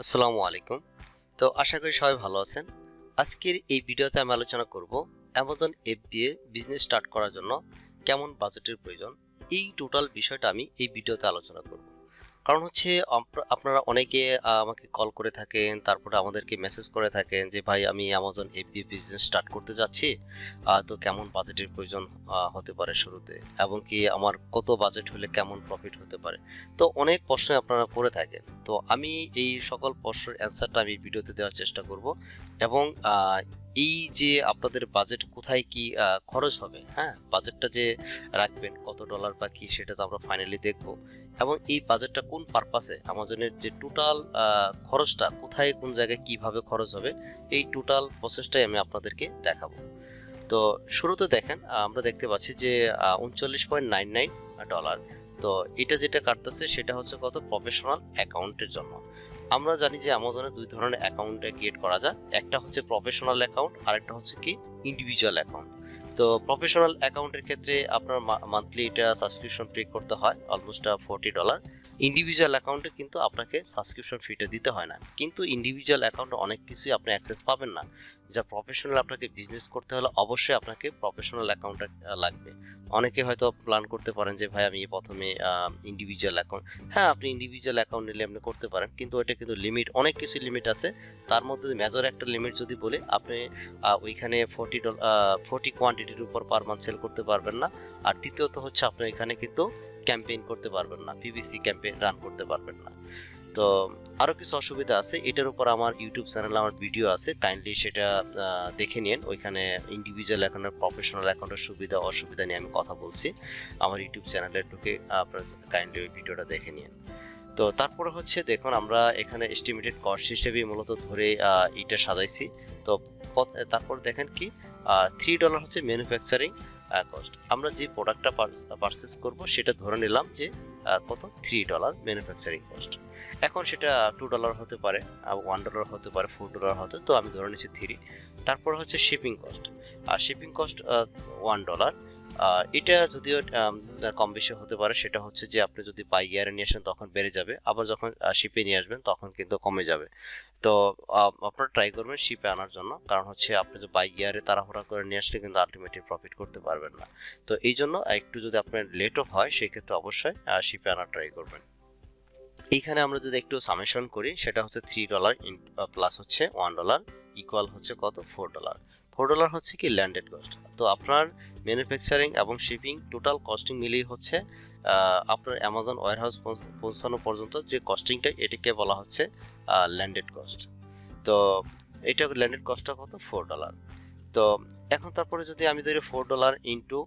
আসসালামু আলাইকুম। তো আশা করি সবাই ভালো আছেন। আজকের এই ভিডিওতে আমি আলোচনা করব অ্যামাজন FBA বিজনেস স্টার্ট করার জন্য কেমন বাজেটের প্রয়োজন। এই টোটাল বিষয়টা আমি এই ভিডিওতে আলোচনা করব। কারণ হচ্ছে আপনারা অনেকে আমাকে কল করে থাকেন, তারপরে আমাদেরকে মেসেজ করে থাকেন যে ভাই আমি অ্যামাজন FBA বিজনেস স্টার্ট করতে যাচ্ছি, তো কেমন বাজেটের প্রয়োজন হতে পারে শুরুতে, এবং কি আমার কত বাজেট হলে কেমন প্রফিট হতে পারে। তো অনেক প্রশ্ন আপনারা করে থাকেন। তো আমি এই সকল প্রশ্নের অ্যান্সারটা আমি ভিডিওতে দেওয়ার চেষ্টা করব, এবং এই যে আপনাদের বাজেট কোথায় কি খরচ হবে, হ্যাঁ, বাজেটটা যে রাখবেন কত ডলার বা কি, সেটা তো আমরা ফাইনালি দেখব। এবং এই বাজেটটা কোন পারপাসে, আমাজনের যে টোটাল খরচটা কোথায় কোন জায়গায় কিভাবে খরচ হবে, এই টোটাল প্রসেসটাই আমি আপনাদেরকে দেখাবো। তো শুরুতে দেখেন আমরা দেখতে পাচ্ছি যে $39.99। তো এটা যেটা কাটতেছে সেটা হচ্ছে কত, প্রফেশনাল অ্যাকাউন্টের জন্য। আমরা জানি যে অ্যামাজনে দুই ধরনের অ্যাকাউন্ট ক্রিয়েট করা যায়, একটা হচ্ছে প্রফেশনাল অ্যাকাউন্ট আর একটা হচ্ছে কি ইন্ডিভিজুয়াল অ্যাকাউন্ট। তো প্রফেশনাল অ্যাকাউন্টের ক্ষেত্রে আপনার মান্থলি এটা সাবস্ক্রিপশন পে করতে হয় অলমোস্ট $40। ইন্ডিভিজুয়াল অ্যাকাউন্টে কিন্তু আপনাকে সাবস্ক্রিপশন ফিটা দিতে হয় না, কিন্তু ইন্ডিভিজুয়াল অ্যাকাউন্টে অনেক কিছুই আপনি অ্যাক্সেস পাবেন না। যা প্রফেশনাল আপনাকে বিজনেস করতে হলে অবশ্যই আপনাকে প্রফেশনাল অ্যাকাউন্টটা লাগবে। অনেকে হয়তো প্ল্যান করতে পারেন যে ভাই আমি প্রথমে ইন্ডিভিজুয়াল অ্যাকাউন্ট, হ্যাঁ আপনি ইন্ডিভিজুয়াল অ্যাকাউন্ট নিলে আপনি করতে পারেন, কিন্তু ওইটা কিন্তু লিমিট, অনেক কিছু লিমিট আছে। তার মধ্যে মেজর একটা লিমিট যদি বলি, আপনি ওইখানে $40 কোয়ান্টিটির উপর পার মান্থ সেল করতে পারবেন না। আর দ্বিতীয়ত হচ্ছে আপনি এখানে কিন্তু ক্যাম্পেইন করতে পারবেন না, পিপিসি ক্যাম্পেইন রান করতে পারবেন না। তো আরও কিছু অসুবিধা আছে, এটার উপর আমার ইউটিউব চ্যানেলে আমার ভিডিও আছে, কাইন্ডলি সেটা দেখে নিন। ওইখানে ইন্ডিভিজুয়াল অ্যাকাউন্টের প্রফেশনাল অ্যাকাউন্টের সুবিধা অসুবিধা নিয়ে আমি কথা বলছি, আমার ইউটিউব চ্যানেলে ঢুকে আপনারা কাইন্ডলি ওই ভিডিওটা দেখে নিন। তো তারপরে হচ্ছে দেখুন, আমরা এখানে এস্টিমেটেড কস্ট হিসেবে মূলত ধরে এটা সাজাইছি। তো তারপর দেখেন কি $3 হচ্ছে ম্যানুফ্যাকচারিং কস্ট। আমরা যে প্রোডাক্টটা পারচেস করব সেটা ধরে নিলাম যে কত, $3 ম্যানুফ্যাকচারিং কস্ট। এখন সেটা $2 হতে পারে, $1 হতে পারে, $4 হতে, তো আমি ধরে নিচ্ছি 3। তারপর হচ্ছে শিপিং কস্ট, আর শিপিং কস্ট $1। এটা যদিও কম বেশি হতে পারে, সেটা হচ্ছে যে আপনি যদি বাই ইয়ারে নিয়ে আসেন তখন বেড়ে যাবে, আবার যখন শিপে নিয়ে আসবেন তখন কিন্তু কমে যাবে। তো আপনারা ট্রাই করবেন শিপে আনার জন্য, কারণ হচ্ছে আপনি যে বাই ইয়ারে তাড়াহুড়া করে নিয়ে আসলে কিন্তু আলটিমেটলি প্রফিট করতে পারবেন না। তো এই জন্য একটু যদি আপনার লেটও হয় সেক্ষেত্রে অবশ্যই শিপে আনার ট্রাই করবেন। এইখানে আমরা যদি একটু সামেশন করি, সেটা হচ্ছে $3 প্লাস হচ্ছে $1 ইকুয়াল হচ্ছে কত, $4। $4 হচ্ছে কি ল্যান্ডেড কস্ট। তো আপনার ম্যানুফ্যাকচারিং এবং শিপিং টোটাল কস্টিং মিলিয়ে হচ্ছে আপনার অ্যামাজন ওয়্যারহাউস পৌঁছানো পর্যন্ত যে কস্টিংটা, এটাকে বলা হচ্ছে ল্যান্ডেড কস্ট। তো এটা ল্যান্ডেড কস্টটা কত, $4। তো এখন তারপরে যদি আমি ধরি $4 ইন্টু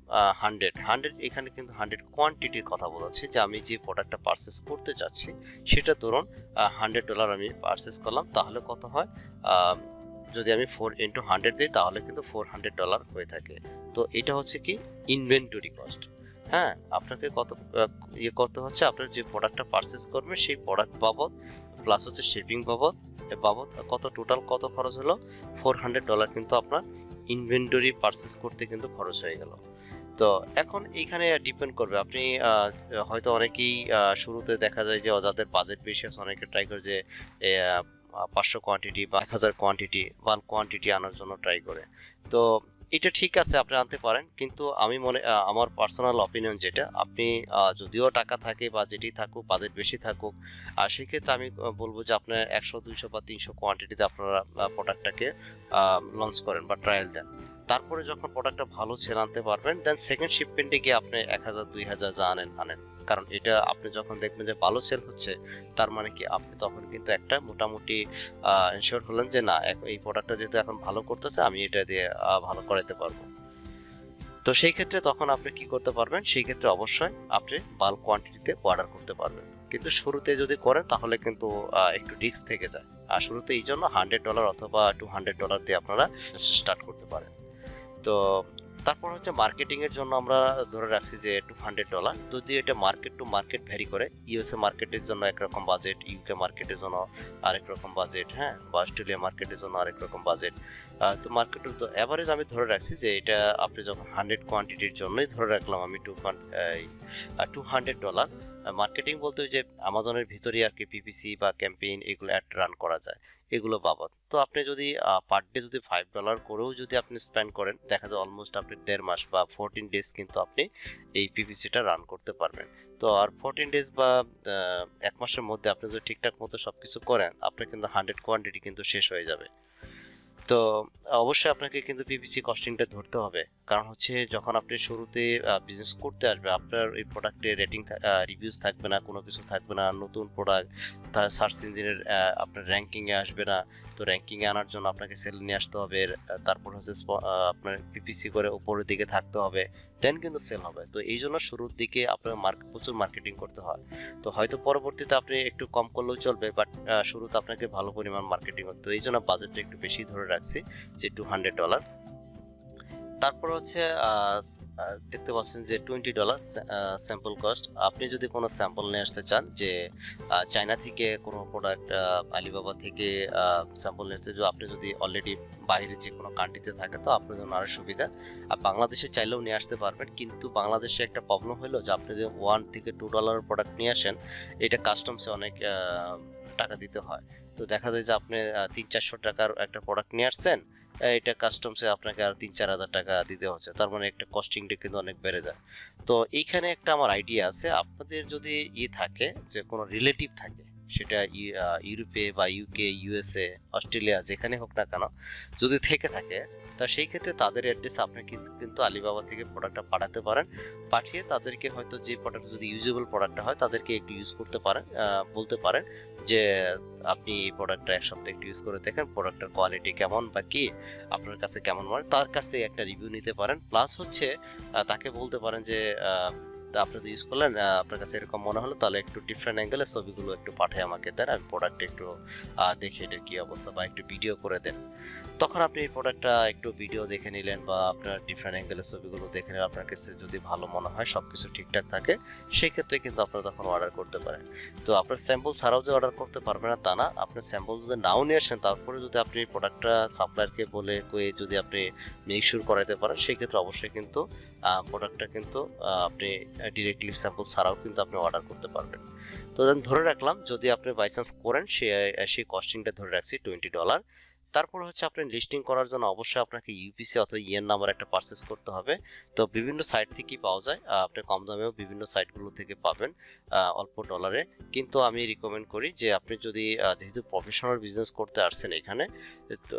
100, এখানে কিন্তু 100 কোয়ান্টিটির কথা বলাচ্ছে, যে আমি যে প্রোডাক্টটা পারচেস করতে চাচ্ছি সেটা ধরুন $100 আমি পারচেস করলাম, তাহলে কত হয়, যদি আমি 4 ইন্টু 100 দিই তাহলে কিন্তু $400 হয়ে থাকে। তো এটা হচ্ছে কি ইনভেন্টরি কস্ট। হ্যাঁ, আপনাকে কত ইয়ে করতে হচ্ছে, আপনার যে প্রোডাক্টটা পারচেস করবে সেই প্রোডাক্ট বাবদ প্লাস হচ্ছে শিপিং বাবদ কত, টোটাল কত খরচ হলো, $400 কিন্তু আপনার ইনভেন্টরি পারচেস করতে কিন্তু খরচ হয়ে গেল। তো এখন এইখানে ডিপেন্ড করবে, আপনি হয়তো অনেকেই শুরুতে দেখা যায় যে যাদের বাজেট বেশি আছে, অনেকে ট্রাই করে যে 500 কোয়ান্টিটি বা 1000 কোয়ান্টিটি বাল্ক কোয়ান্টিটি আনার জন্য ট্রাই করে। তো এটা ঠিক আছে, আপনি আনতে পারেন, কিন্তু আমি আমার পার্সোনাল অপিনিয়ন যেটা, আপনি যদিও টাকা থাকে বা যেটি থাকুক, বাজেট বেশি থাকুক, আর সেক্ষেত্রে আমি বলবো যে আপনার 100, 200 বা 300 কোয়ান্টিটিতে আপনারা প্রোডাক্টটাকে লঞ্চ করেন বা ট্রায়াল দেন। তারপরে যখন প্রোডাক্টটা ভালো সেল আনতে পারবেন, দেন সেকেন্ড শিপমেন্টে গিয়ে আপনি 1000, 2000 যা আনেন। কারণ এটা আপনি যখন দেখবেন যে ভালো সেল হচ্ছে, তার মানে কি আপনি তখন কিন্তু একটা মোটামুটি এনশিওর হলেন যে না, এই প্রোডাক্টটা যেহেতু এখন ভালো করতেছে, আমি এটা দিয়ে ভালো করাতে পারবো। তো সেই ক্ষেত্রে তখন আপনি কি করতে পারবেন, সেই ক্ষেত্রে অবশ্যই আপনি বাল্ক কোয়ান্টিটিতে অর্ডার করতে পারবেন। কিন্তু শুরুতে যদি করেন তাহলে কিন্তু একটু রিস্ক থেকে যায়। আর শুরুতে এই জন্য $100 অথবা $200 দিয়ে আপনারা স্টার্ট করতে পারেন। তো তারপর হচ্ছে মার্কেটিং এর জন্য আমরা ধরে রাখছি যে $200, যদি এটা মার্কেট টু মার্কেট ভ্যারি করে। ইউএসএ মার্কেটের জন্য একরকম বাজেট, ইউকে মার্কেটের জন্য আরেক রকম বাজেট, হ্যাঁ, বা অস্ট্রেলিয়া মার্কেটের জন্য আরেক রকম বাজেট। তো মার্কেটের তো অ্যাভারেজ আমি ধরে রাখছি যে এটা আপনি যখন 100 কোয়ান্টিটির জন্যই ধরে রাখলাম আমি $200, মার্কেটিং বলতে ওই যে অ্যামাজনের ভিতরে আর কি পিপিসি বা ক্যাম্পেইন এগুলো অ্যাড রান করা যায়, এগুলো বাবদ। তো আপনি যদি পার ডে যদি $5 করেও যদি আপনি স্পেন্ড করেন, দেখা যায় অলমোস্ট আপনি 1.5 মাস বা 14 ডেজ কিন্তু আপনি এই পিপিসিটা রান করতে পারবেন। তো আর 14 ডেজ বা 1 মাসের মধ্যে আপনি যদি ঠিকঠাক মতো সবকিছু করেন, আপনার কিন্তু 100 কোয়ান্টিটি কিন্তু শেষ হয়ে যাবে। তো অবশ্যই আপনাকে কিন্তু পিপিসি কস্টিংটা ধরতে হবে, কারণ হচ্ছে যখন আপনি শুরুতে বিজনেস করতে আসবে, আপনার এই প্রোডাক্টে রেটিং রিভিউজ থাকবে না, কোনো কিছু থাকবে না, নতুন প্রোডাক্ট, তার সার্চ ইঞ্জিনের আপনার র্যাঙ্কিংয়ে আসবে না। তো র্যাঙ্কিংয়ে আনার জন্য আপনাকে সেল নিয়ে আসতে হবে, তারপর হচ্ছে আপনার পিপিসি করে উপরের দিকে থাকতে হবে, দেন কিন্তু সেল হবে। তো এই জন্য শুরুর দিকে আপনার প্রচুর মার্কেটিং করতে হয়। তো হয়তো পরবর্তীতে আপনি একটু কম করলেও চলবে, বাট শুরুতে আপনাকে ভালো পরিমাণ মার্কেটিং করতে, এই জন্য বাজেটটা একটু বেশি ধরে রাখছি, যে $200। তারপর হচ্ছে দেখতে পাচ্ছেন যে $20 স্যাম্পল কস্ট। আপনি যদি কোনো স্যাম্পল নিয়ে আসতে চান, যে চায়না থেকে কোনো প্রোডাক্ট, আলিবাবা থেকে স্যাম্পল নিয়ে আসতে, আপনি যদি অলরেডি বাইরে যে কোনো কান্ট্রিতে থাকে, তো আপনার জন্য আরও সুবিধা। আর বাংলাদেশে চাইলেও নিয়ে আসতে পারবেন, কিন্তু বাংলাদেশে একটা প্রবলেম হলো যে আপনি যে $1 থেকে $2 প্রোডাক্ট নিয়ে আসেন, এটা কাস্টমসে অনেক টাকা দিতে হয়। তো দেখা যায় যে আপনি 300-400 টাকার একটা প্রোডাক্ট নিয়ে আসছেন, এটা কাস্টমসে আপনাকে আর 3-4 হাজার টাকা দিতে হচ্ছে, তার মানে একটা কস্টিংটা কিন্তু অনেক বেড়ে যায়। তো এইখানে একটা আমার আইডিয়া আছে, আপনাদের যদি থাকে যে কোনো রিলেটিভ থাকে, সেটা ইউরোপে বা ইউকে, ইউএসএ, অস্ট্রেলিয়া, যেখানে হোক না কেন, যদি থেকে থাকে, তা সেই ক্ষেত্রে তাদের অ্যাড্রেসে আপনি কিন্তু আলিবাবা থেকে প্রোডাক্টটা পাঠাতে পারেন। পাঠিয়ে তাদেরকে হয়তো যে প্রোডাক্ট যদি ইউজেবল প্রোডাক্টটা হয়, তাদেরকে একটু ইউজ করতে পারেন, বলতে পারেন যে আপনি এই প্রোডাক্টটা 1 সপ্তাহ একটু ইউজ করে দেখেন, প্রোডাক্টের কোয়ালিটি কেমন বা কি আপনার কাছে কেমন মনে, তার কাছ থেকে একটা রিভিউ নিতে পারেন। প্লাস হচ্ছে তাকে বলতে পারেন যে তা আপনি তো ইউজ করলেন, আপনার কাছে এরকম মনে হলো, তাহলে একটু ডিফারেন্ট অ্যাঙ্গেলে ছবিগুলো একটু পাঠিয়ে আমাকে দেন, আমি প্রোডাক্ট একটু দেখে এটার কী অবস্থা, বা একটু ভিডিও করে দেন। তখন আপনি এই প্রোডাক্টটা একটু ভিডিও দেখে নিলেন, বা আপনার ডিফারেন্ট অ্যাঙ্গেলের ছবিগুলো দেখে নিলেন, আপনার কাছে যদি ভালো মনে হয়, সব কিছু ঠিকঠাক থাকে, সেই ক্ষেত্রে কিন্তু আপনারা তখন অর্ডার করতে পারেন। তো আপনার স্যাম্পল ছাড়াও যে অর্ডার করতে পারবেন না তা না, আপনার স্যাম্পল যদি নাও নিয়ে আসেন, তারপরে যদি আপনি প্রোডাক্টটা সাপ্লায়ারকে বলে কয়ে যদি আপনি মেক শিওর করাতে পারেন, সেই ক্ষেত্রে অবশ্যই কিন্তু প্রোডাক্টটা কিন্তু আপনি ডিরেক্টলি স্যাম্পল ছাড়াও কিন্তু আপনি অর্ডার করতে পারবেন। তো ধরে রাখলাম, যদি আপনি বাই চান্স করেন, সেই কস্টিংটা ধরে রাখছি $20। তারপর হচ্ছে আপনি লিস্টিং করার জন্য অবশ্যই আপনাকে ইউপিসি অথবা ইএন নাম্বার একটা পারচেস করতে হবে। তো বিভিন্ন সাইট থেকেই পাওয়া যায়, আপনি কম দামেও বিভিন্ন সাইটগুলো থেকে পাবেন অল্প ডলারে। কিন্তু আমি রিকমেন্ড করি যে আপনি যদি যেহেতু প্রফেশনাল বিজনেস করতে আসছেন এখানে, তো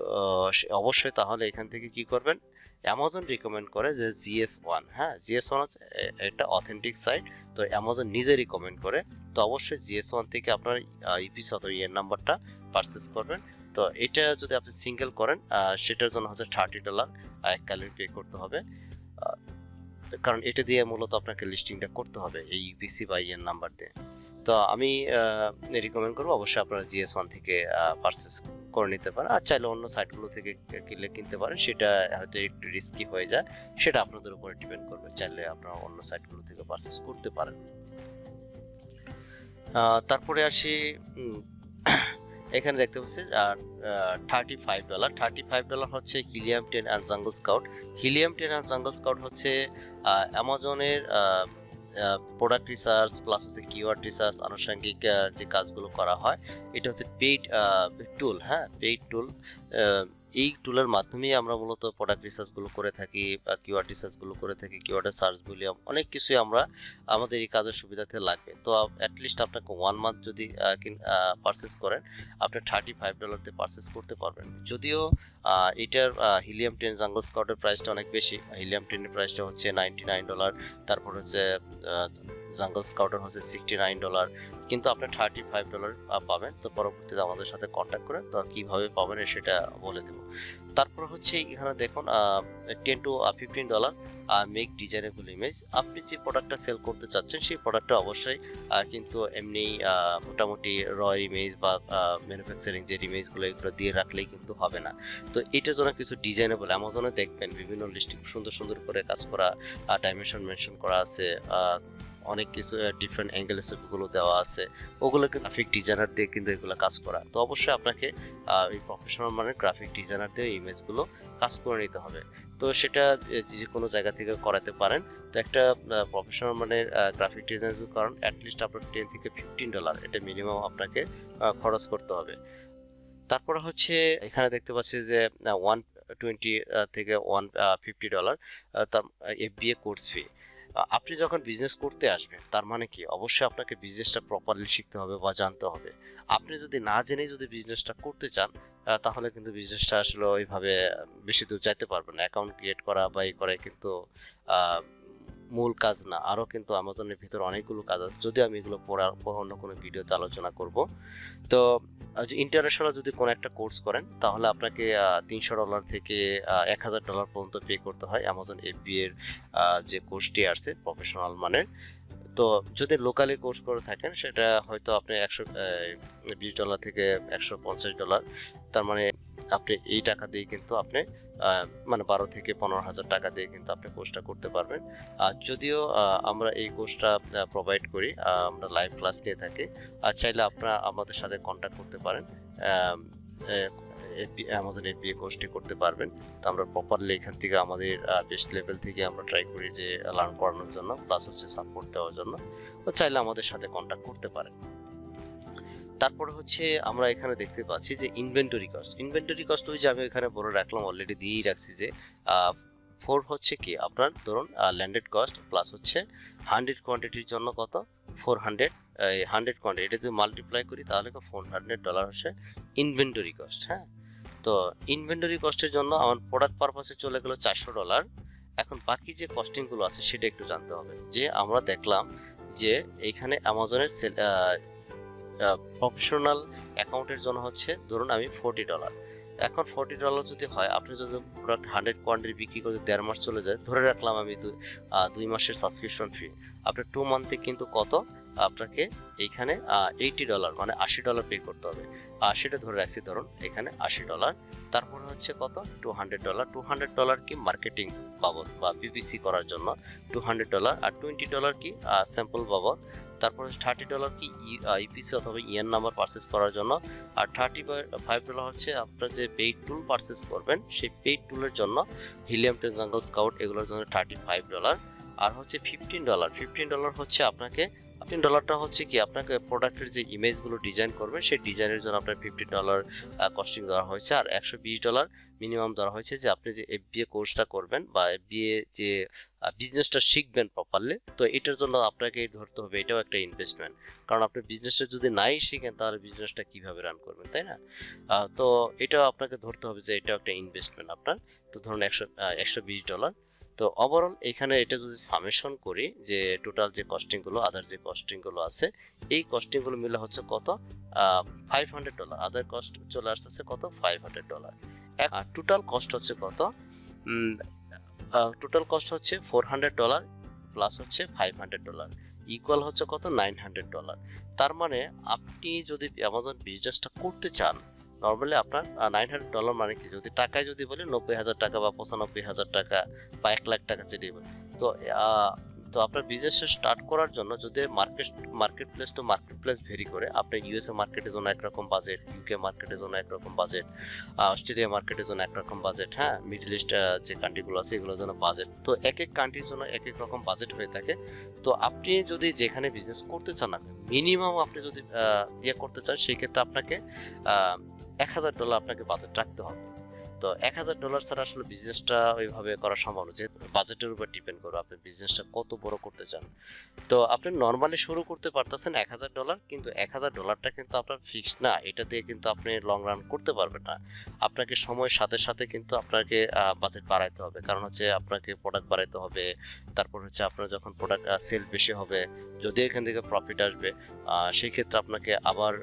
অবশ্যই তাহলে এখান থেকে কি করবেন, অ্যামাজন রিকমেন্ড করে যে GS1, হ্যাঁ, GS1 হচ্ছে একটা অথেন্টিক সাইট। তো অ্যামাজন নিজে রিকমেন্ড করে, তো অবশ্যই GS1 থেকে আপনার ইউপিসি অথবা ইএন নাম্বারটা পারচেস করবেন। তো এটা যদি আপনি সিঙ্গেল করেন, সেটার জন্য হচ্ছে $30 এককালীন পে করতে হবে, কারণ এটা দিয়ে মূলত আপনাকে লিস্টিংটা করতে হবে এই ইউপিসি বা ইএন নাম্বার দিয়ে। তো আমি রিকমেন্ড করবো অবশ্যই আপনারা GS1 থেকে পারচেস করে নিতে পারেন, আর চাইলে অন্য সাইটগুলো থেকে কিনতে পারেন, সেটা হয়তো একটু রিস্কি হয়ে যায়, সেটা আপনাদের উপরে ডিপেন্ড করবে, চাইলে আপনারা অন্য সাইটগুলো থেকে পারচেস করতে পারেন। তারপরে আসি, এখানে দেখতে পাচ্ছি $35 হচ্ছে helium 10 and jungle scout. Helium 10 and jungle scout হচ্ছে অ্যামাজনের প্রোডাক্ট রিসার্চ প্লাস হচ্ছে কিওয়ার্ড রিসার্চ, আনুষঙ্গিক যে কাজগুলো করা হয়, এটা হচ্ছে পেইড টুল, হ্যাঁ, পেইড টুল। এই টুলের মাধ্যমেই আমরা মূলত প্রোডাক্ট রিসার্চগুলো করে থাকি, কিওয়ার্ড রিসার্চগুলো করে থাকি, কিওয়ার্ডের সার্চ ভলিউম, অনেক কিছুই আমরা আমাদের এই কাজের সুবিধাতে লাগবে। তো অ্যাটলিস্ট আপনাকে 1 মান্থ যদি পারচেস করেন, আপনি $35 পারচেস করতে পারবেন। যদিও এটার হিলিয়াম 10 জাঙ্গল স্কাউটের প্রাইসটা অনেক বেশি, হিলিয়াম 10 এর প্রাইসটা হচ্ছে $99, তারপর হচ্ছে জাঙ্গল স্কাউটের হচ্ছে $69, কিন্তু আপনি $35 পাবেন। তো পরবর্তীতে আমাদের সাথে কন্ট্যাক্ট করেন, তো কীভাবে পাবেন সেটা বলে দেবো। তারপর হচ্ছে এখানে দেখুন $10 to $15 মেক ডিজাইনেবল ইমেজ। আপনি যে প্রোডাক্টটা সেল করতে চাচ্ছেন, সেই প্রোডাক্টটা অবশ্যই কিন্তু এমনি মোটামুটি র ইমেজ বা ম্যানুফ্যাকচারিং যে ইমেজগুলো, এগুলো দিয়ে রাখলেই কিন্তু হবে না। তো এটার জন্য কিছু ডিজাইনেবল, অ্যামাজনে দেখবেন বিভিন্ন লিস্টিং সুন্দর সুন্দর করে কাজ করা, ডাইমেনশন মেনশন করা আছে, অনেক কিছু ডিফারেন্ট অ্যাঙ্গেলের ছবিগুলো দেওয়া আছে, ওগুলোকে গ্রাফিক ডিজাইনার দিয়ে কিন্তু এগুলো কাজ করা। তো অবশ্যই আপনাকে এই প্রফেশনাল মানের গ্রাফিক ডিজাইনার দিয়ে ইমেজগুলো কাজ করে নিতে হবে। তো সেটা যে কোনো জায়গা থেকে করাতে পারেন। তো একটা প্রফেশনাল মানের গ্রাফিক ডিজাইন কারণ অ্যাটলিস্ট আপনার $10 থেকে $15 এটা মিনিমাম আপনাকে খরচ করতে হবে। তারপরে হচ্ছে এখানে দেখতে পাচ্ছি যে 120 থেকে $150 তার FBA কোর্স ফি। আপনি যখন বিজনেস করতে আসবেন তার মানে কি অবশ্যই আপনাকে বিজনেসটা প্রপারলি শিখতে হবে বা জানতে হবে। আপনি যদি না জেনেই যদি বিজনেসটা করতে চান তাহলে কিন্তু বিজনেসটা আসলে ওইভাবে বেশি দূর যাইতে পারবেন না। অ্যাকাউন্ট ক্রিয়েট করা বা এই করা কিন্তু মূল কাজ না, আরও কিন্তু অ্যামাজনের ভিতরে অনেকগুলো কাজ আছে, যদিও আমি এগুলো পড়ার পর অন্য কোনো ভিডিওতে আলোচনা করব। তো ইন্টারন্যাশনাল যদি কোনো একটা কোর্স করেন তাহলে আপনাকে $300 থেকে $1000 পর্যন্ত পে করতে হয় অ্যামাজন FBA এর যে কোর্সটি আছে প্রফেশনাল মানের। তো যদি লোকালি কোর্স করে থাকেন সেটা হয়তো আপনি $120 থেকে $150, তার মানে আপনি এই টাকা দিয়ে কিন্তু আপনি মানে 12 থেকে 15,000 টাকা দিয়ে কিন্তু আপনি কোর্সটা করতে পারবেন। আর যদিও আমরা এই কোর্সটা প্রোভাইড করি, আমরা লাইভ ক্লাস নিয়ে থাকি। আর চাইলে আপনারা আমাদের সাথে কন্ট্যাক্ট করতে পারেন, অ্যামাজন FBA কোর্সটি করতে পারবেন। তো আমরা প্রপারলি এখান থেকে আমাদের বেস্ট লেভেল থেকে আমরা ট্রাই করি যে লার্ন করানোর জন্য, প্লাস হচ্ছে সাপোর্ট দেওয়ার জন্য। তো চাইলে আমাদের সাথে কন্ট্যাক্ট করতে পারেন। তারপরে হচ্ছে আমরা এখানে দেখতে পাচ্ছি যে ইনভেন্টরি কস্ট ওই যে আমি এখানে বলে রাখলাম, অলরেডি দিয়েই রাখছি যে 4 হচ্ছে কি আপনার ধরুন ল্যান্ডেড কস্ট প্লাস হচ্ছে 100 কোয়ান্টিটির জন্য কত 400, 100 কোয়ান্টিটি এটা যদি মাল্টিপ্লাই করি তাহলে $400 হচ্ছে ইনভেন্টরি কস্ট। হ্যাঁ, তো ইনভেন্টরি কস্টের জন্য আমার প্রোডাক্ট পারপাসে চলে গেল $400। এখন বাকি যে কস্টিংগুলো আছে সেটা একটু জানতে হবে। যে আমরা দেখলাম যে এইখানে অ্যামাজনের প্রফেশনাল অ্যাকাউন্টের জন্য হচ্ছে ধরুন আমি $40। এখন $40 যদি হয়, আপনি যদি প্রোডাক্ট 100 কোয়ান্টিটি বিক্রি করতে 1.5 মাস চলে যায়, ধরে রাখলাম আমি 2 মাসের সাবস্ক্রিপশন ফি, আপনার 2 মান্থে কিন্তু কত আপনাকে এইখানে $80 মানে $80 পে করতে হবে। সেটা ধরে রাখছি ধরুন এখানে $80। তারপরে হচ্ছে কত $200, $200 কি মার্কেটিং বাবদ বা PPC করার জন্য $200, আর $20 কি স্যাম্পল বাবদ। তারপরে $30 কি ইপিসি অথবা ইএন নাম্বার পারচেস করার জন্য, আর $35 হচ্ছে আপনার যে পেইড টুল পারচেস করবেন সেই পেইড টুলের জন্য, হিলিয়াম টেন জাঙ্গল স্কাউট এগুলোর জন্য $35। আর হচ্ছে $15 হচ্ছে আপনাকে $15টা হচ্ছে কি আপনাকে প্রোডাক্টের যে ইমেজগুলো ডিজাইন করবেন সেই ডিজাইনের জন্য আপনার $15 কস্টিং দেওয়া হয়েছে। আর $120 মিনিমাম দেওয়া হয়েছে যে আপনি যে FBA কোর্সটা করবেন বা FBA যে বিজনেসটা শিখবেন প্রপারলি, তো এটার জন্য আপনাকে ধরতে হবে এটাও একটা ইনভেস্টমেন্ট। কারণ আপনি বিজনেসটা যদি নাই শিখেন তাহলে বিজনেসটা কিভাবে রান করবেন, তাই না? তো এটাও আপনাকে ধরতে হবে যে এটাও একটা ইনভেস্টমেন্ট আপনার। তো ধরুন $120। তো ওভারঅল এখানে এটা যদি সামেশন করি যে টোটাল যে কস্টিংগুলো আদার যে কস্টিংগুলো আছে এই কস্টিংগুলো মিলে হচ্ছে কত $500। আদার কস্ট চলে আসতেছে কত $500। টোটাল কস্ট হচ্ছে কত, টোটাল কস্ট হচ্ছে $400 প্লাস হচ্ছে $500 ইকুয়াল হচ্ছে কত $900। তার মানে আপনি যদি অ্যামাজন বিজনেসটা করতে চান নর্মালি আপনার $900 মানে কি, যদি টাকায় যদি বলি 90,000 টাকা বা 95,000 টাকা বা 1 লাখ টাকা যেটাই বলি। তো তো আপনার বিজনেসটা স্টার্ট করার জন্য যদি market place to market plays very করে, আপনার USA মার্কেটের জন্য একরকম বাজেট, UK মার্কেটের জন্য একরকম বাজেট, অস্ট্রেলিয়া মার্কেটের জন্য একরকম বাজেট, হ্যাঁ, মিডল ইস্ট যে কান্ট্রিগুলো আছে এগুলোর জন্য বাজেট, তো এক এক কান্ট্রির জন্য এক এক রকম বাজেট হয়ে থাকে। তো আপনি যদি যেখানে বিজনেস করতে চান না মিনিমাম আপনি যদি করতে চান সেই ক্ষেত্রে আপনাকে $1,000 আপনাকে বাজেট রাখতে হবে। তো $1,000 ছাড়া আসলে বিজনেসটা ওইভাবে করা সম্ভব না, যেহেতু বাজেটের উপর ডিপেন্ড করবে আপনি বিজনেসটা কত বড় করতে চান। তো আপনি নর্মালি শুরু করতে পারতেছেন $1,000, কিন্তু $1,000টা কিন্তু আপনার ফিক্সড না, এটা দিয়ে কিন্তু আপনি লং রান করতে পারবেন না। আপনাকে সময়ের সাথে সাথে কিন্তু আপনাকে বাজেট বাড়াইতে হবে, কারণ হচ্ছে আপনাকে প্রোডাক্ট বাড়াইতে হবে। তারপর হচ্ছে আপনার যখন প্রোডাক্ট সেল বেশি হবে, যদি এখান থেকে প্রফিট আসবে সেই ক্ষেত্রে আপনাকে আবার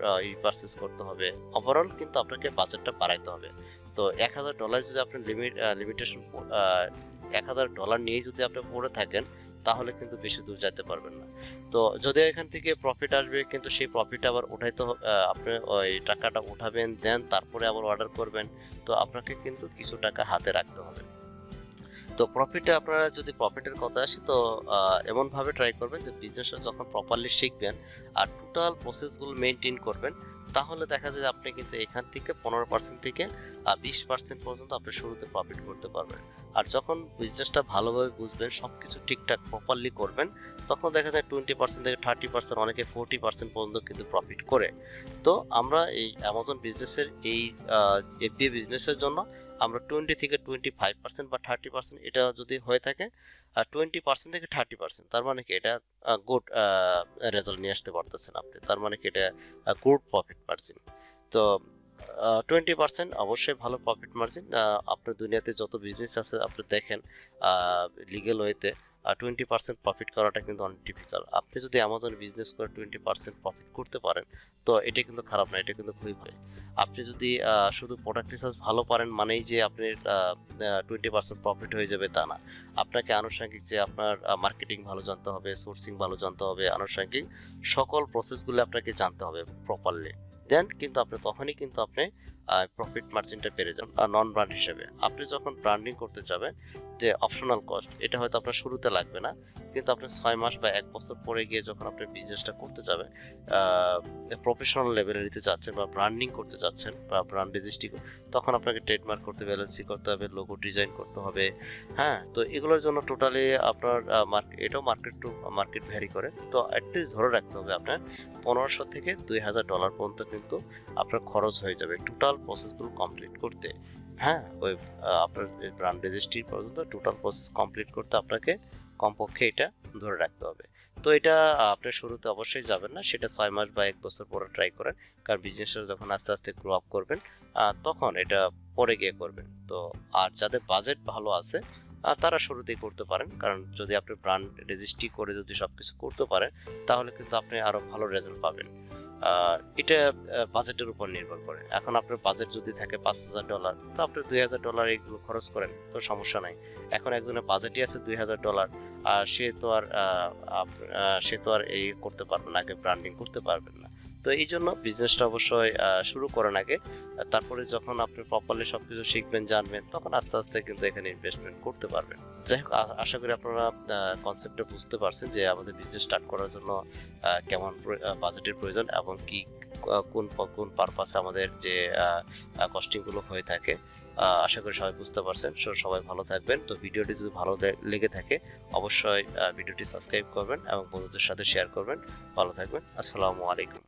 পারচেস করতে হবে। ওভারঅল কিন্তু আপনাকে বাজেটটা বাড়াইতে হবে। তো $1,000 যদি আপনি লিমিটেশন $1,000 নিয়ে যদি আপনি পড়ে থাকেন তাহলে কিন্তু বেশি দূর যেতে পারবেন না। তো যদি এখান থেকে প্রফিট আসবে কিন্তু সেই প্রফিট আবার উঠাইতে হবে, আপনি ওই টাকাটা উঠাবেন দেন তারপরে আবার অর্ডার করবেন, তো আপনাকে কিন্তু কিছু টাকা হাতে রাখতে হবে। তো প্রফিটে আপনারা যদি প্রফিটের কথা আসে তো এমনভাবে ট্রাই করবেন যে বিজনেসটা যখন প্রপারলি শিখবেন আর টোটাল প্রসেসগুলো মেনটেন করবেন, তাহলে দেখা যায় যে আপনি কিন্তু এখান থেকে 15% থেকে 20% পর্যন্ত আপনি শুরুতে প্রফিট করতে পারবেন। আর যখন বিজনেসটা ভালোভাবে বুঝবেন, সবকিছু ঠিকঠাক প্রপারলি করবেন, তখন দেখা যায় 20% থেকে 30%, অনেকে 40% পর্যন্ত কিন্তু প্রফিট করে। তো আমরা এই অ্যামাজন বিজনেসের এই FBA বিজনেসের জন্য আমরা 20 থেকে 25% বা 30% এটা যদি হয়ে থাকে, 20% থেকে 30%, তার মানে কি এটা গুড রেজাল্ট নিয়ে আসতে পারতেছেন আপনি, তার মানে কি এটা গুড প্রফিট মার্জিন। তো 20% অবশ্যই ভালো প্রফিট মার্জিন। আপনার দুনিয়াতে যত বিজনেস আছে আপনি দেখেন লিগেল ওয়েতে 20% প্রফিট করাটা কিন্তু অনেক ডিফিকাল্ট। আপনি যদি অ্যামাজন বিজনেস করে 20% প্রফিট করতে পারেন, তো এটা কিন্তু খারাপ না, এটা কিন্তু খুবই ভালো। আপনি যদি শুধু প্রোডাক্ট রিসার্চ ভালো পারেন মানেই যে আপনি 20% প্রফিট হয়ে যাবে তা না। আপনাকে আনুষঙ্গিক যে আপনার মার্কেটিং ভালো জানতে হবে, সোর্সিং ভালো জানতে হবে, আনুষঙ্গিক সকল প্রসেসগুলো আপনাকে জানতে হবে প্রপারলি। দেন কিন্তু আপনি তখনই কিন্তু আপনি প্রফিট মার্জিনটা পেরে যান। নন ব্র্যান্ড হিসেবে আপনি যখন ব্র্যান্ডিং করতে যাবেন, যে অপশনাল কস্ট, এটা হয়তো আপনার শুরুতে লাগবে না, কিন্তু আপনি 6 মাস বা 1 বছর পরে গিয়ে যখন আপনি বিজনেসটা করতে যাবেন, প্রফেশনাল লেভেলে নিতে যাচ্ছেন বা ব্র্যান্ডিং করতে যাচ্ছেন বা ব্র্যান্ড রেজিস্ট্রি, তখন আপনাকে ট্রেডমার্ক করতে হবে, LLC করতে হবে, লোগো ডিজাইন করতে হবে। হ্যাঁ, তো এগুলোর জন্য টোটালি আপনার এটাও মার্কেট টু মার্কেট ভ্যারি করে। তো অ্যাটলিস্ট ধরে রাখতে হবে আপনার $1500 থেকে $2000 পর্যন্ত কিন্তু আপনার খরচ হয়ে যাবে টোটাল প্রসেসগুলো কমপ্লিট করতে। হ্যাঁ, ওই আপনার ব্র্যান্ড রেজিস্ট্রি পর্যন্ত টোটাল প্রসেস কমপ্লিট করতে আপনাকে কমপক্ষে এটা ধরে রাখতে হবে। তো এটা আপনি শুরুতে অবশ্যই যাবেন না, সেটা 6 মাস বা 1 বছর পরে ট্রাই করেন, কারণ বিজনেসটা যখন আস্তে আস্তে গ্রো আপ করবেন তখন এটা পরে গিয়ে করবেন। তো আর যাদের বাজেট ভালো আছে তারা শুরুতেই করতে পারেন, কারণ যদি আপনি ব্র্যান্ড রেজিস্ট্রি করে যদি সবকিছু করতে পারেন, তাহলে কিন্তু আপনি আরো ভালো রেজাল্ট পাবেন। এটা বাজেটের উপর নির্ভর করে। এখন আপনার বাজেট যদি থাকে $5000, তো আপনি $2000 এগুলো খরচ করেন, তো সমস্যা নাই। এখন একজনের বাজেটই আছে $2000, আর সে তো আর এই করতে পারবে না, আগে ব্র্যান্ডিং করতে পারবেন না। তো এই জন্য বিজনেসটা অবশ্যই শুরু করেন আগে, তারপরে যখন আপনি প্রপারলি সবকিছু শিখবেন, জানবেন, তখন আস্তে আস্তে কিন্তু এখানে ইনভেস্টমেন্ট করতে পারবেন। যাই হোক, আশা করি আপনারা কনসেপ্টটা বুঝতে পারছেন যে আমাদের বিজনেস স্টার্ট করার জন্য কেমন বাজেটের প্রয়োজন এবং কি কোন কোন পারপাসে আমাদের যে কস্টিংগুলো হয়ে থাকে। আশা করি সবাই বুঝতে পারছেন। সবাই ভালো থাকবেন। তো ভিডিওটি যদি ভালো লেগে থাকে, অবশ্যই ভিডিওটি সাবস্ক্রাইব করবেন এবং বন্ধুদের সাথে শেয়ার করবেন। ভালো থাকবেন। আসসালামু আলাইকুম।